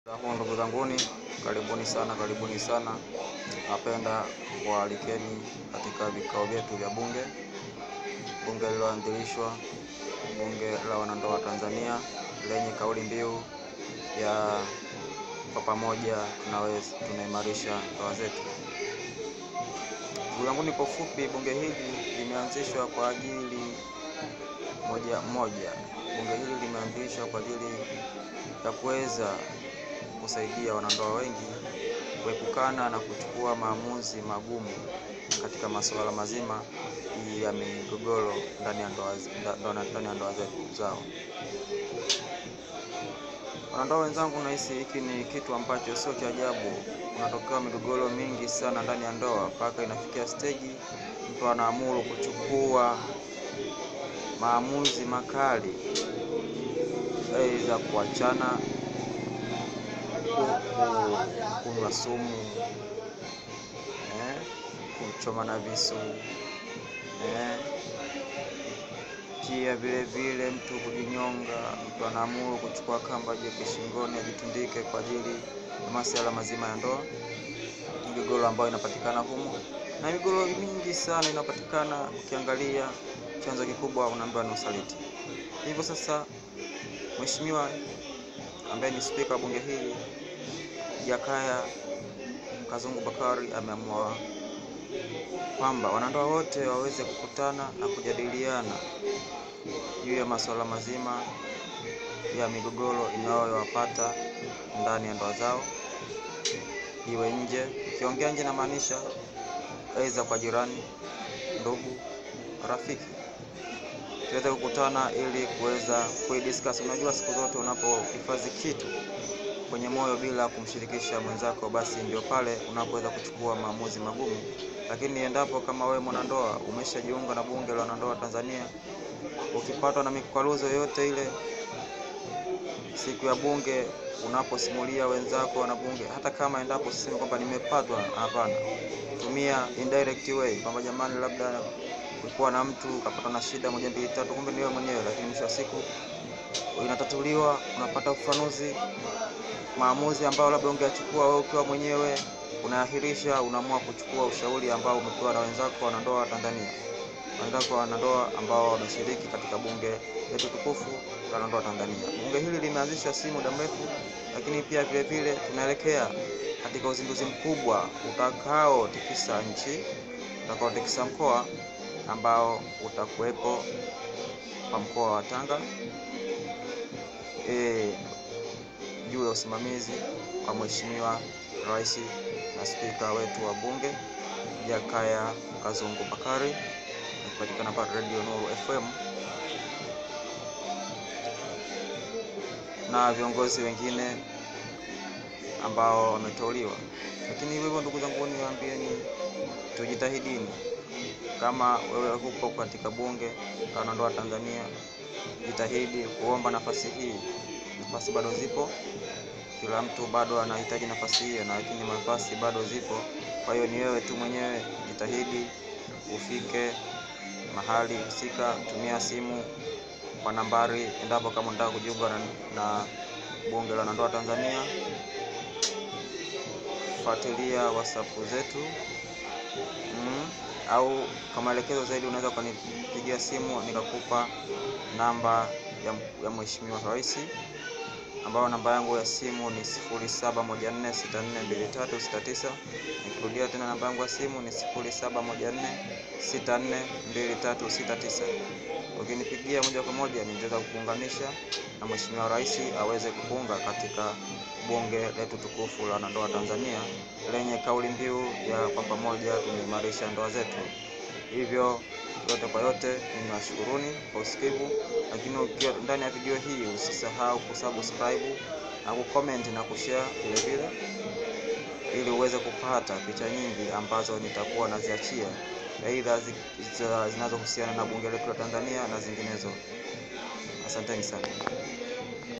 Ndugu zanguni, karibuni sana. Napenda kualikeni katika vikao vyetu vya bunge lililoanzishwa, bunge la wanandoa Tanzania, lenye kauli mbiu ya kwa pamoja tunaimarisha ndoa zetu. Ndugu zanguni, kwa ufupi, bunge hili limeanzishwa kwa ajili moja. Bunge hili limeanzishwa kwa ajili ya kuweza kusaidia wanandoa wengi kuepukana na kuchukua maamuzi magumu katika masuala mazima ya migogoro ndani ya ndoa zao. Wanandoa wenzangu, nahisi hiki ni kitu ambacho sio cha ajabu. Kunatokea migogoro mingi sana ndani ya ndoa mpaka inafikia stage mtu anaamuru kuchukua maamuzi makali, aidha kuachana, kunywa sumu, kuchoma na visu, pia vile mtu kujinyonga. Mtu anaamuru kuchukua kamba jeke shingoni ajitundike kwa ajili ya masuala mazima ya ndoa. Migogoro ambayo inapatikana humo, na migogoro mingi sana inapatikana, ukiangalia chanzo kikubwa unaambiwa ni usaliti. Hivyo sasa, Mheshimiwa ambaye ni spika wa bunge hili, Jakaya Kazungu Bakari, ameamua kwamba wanandoa wote waweze kukutana na kujadiliana juu ya masuala mazima ya migogoro inayowapata ndani ya ndoa zao, iwe nje. Kiongea nje na maanisha aidha kwa jirani, ndugu, rafiki. Tuweze kukutana ili kuweza kuidiscuss. Unajua, siku zote unapohifadhi kitu kwenye moyo bila kumshirikisha mwenzako, basi ndio pale unapoweza kuchukua maamuzi magumu. Lakini endapo kama wewe mwanandoa umeshajiunga na bunge la wanandoa Tanzania, ukipatwa na mikwaruzo yoyote ile siku ya bunge, unaposimulia wenzako na bunge, hata kama endapo usiseme kwamba nimepatwa, hapana, tumia indirect way kwamba jamani, labda kulikuwa na mtu kapata na shida 1 2 3, kumbe ni wewe mwenyewe. Lakini mwisho wa siku inatatuliwa, unapata ufafanuzi. Maamuzi ambayo labda ungeachukua wewe ukiwa mwenyewe unaahirisha, unaamua kuchukua ushauri ambao umepewa na wenzako wanandoa Tanzania, wenzako wanandoa ambao wameshiriki katika bunge letu tukufu la wanandoa Tanzania. Bunge hili limeanzishwa si muda mrefu, lakini pia vile tunaelekea katika uzinduzi mkubwa utakaotikisa nchi, utakaotikisa mkoa ambao utakuwepo kwa mkoa wa Tanga, juu ya usimamizi wa Mheshimiwa Rais na Spika wetu wa bunge Jakaya Kazungu Bakari, akipatikana pa Radio Nuru FM, na viongozi wengine ambao wameteuliwa. Lakini hivyo, ndugu zangu, niwaambieni, tujitahidini. Kama wewe huko katika bunge la wanandoa Tanzania, jitahidi kuomba nafasi hii. Nafasi bado zipo, kila mtu bado anahitaji nafasi hii, lakini nafasi bado zipo. Kwa hiyo ni wewe tu mwenyewe, jitahidi ufike mahali husika. Tumia simu kwa nambari, endapo kama unataka kujiunga na bunge la wanandoa Tanzania. Fuatilia WhatsApp zetu, au kama maelekezo zaidi unaweza kunipigia simu nikakupa namba ya Mheshimiwa Rais, ambayo namba yangu ya simu ni 0714642369. Nikirudia tena, namba yangu ya simu ni 0714642369. Ukinipigia moja kwa moja nitaweza kukuunganisha na Mheshimiwa Rais aweze kupunga katika bunge letu tukufu la wanandoa Tanzania, lenye kauli mbiu ya kwa pamoja tunaimarisha ndoa zetu. Hivyo yote kwa yote, ninawashukuruni kwa usikivu. Lakini ukiwa ndani ya video hii, usisahau kusubscribe na kucomment na kushare vile, ili uweze kupata picha nyingi ambazo nitakuwa naziachia, aidha zinazohusiana na bunge letu la Tanzania na zinginezo. Asanteni sana.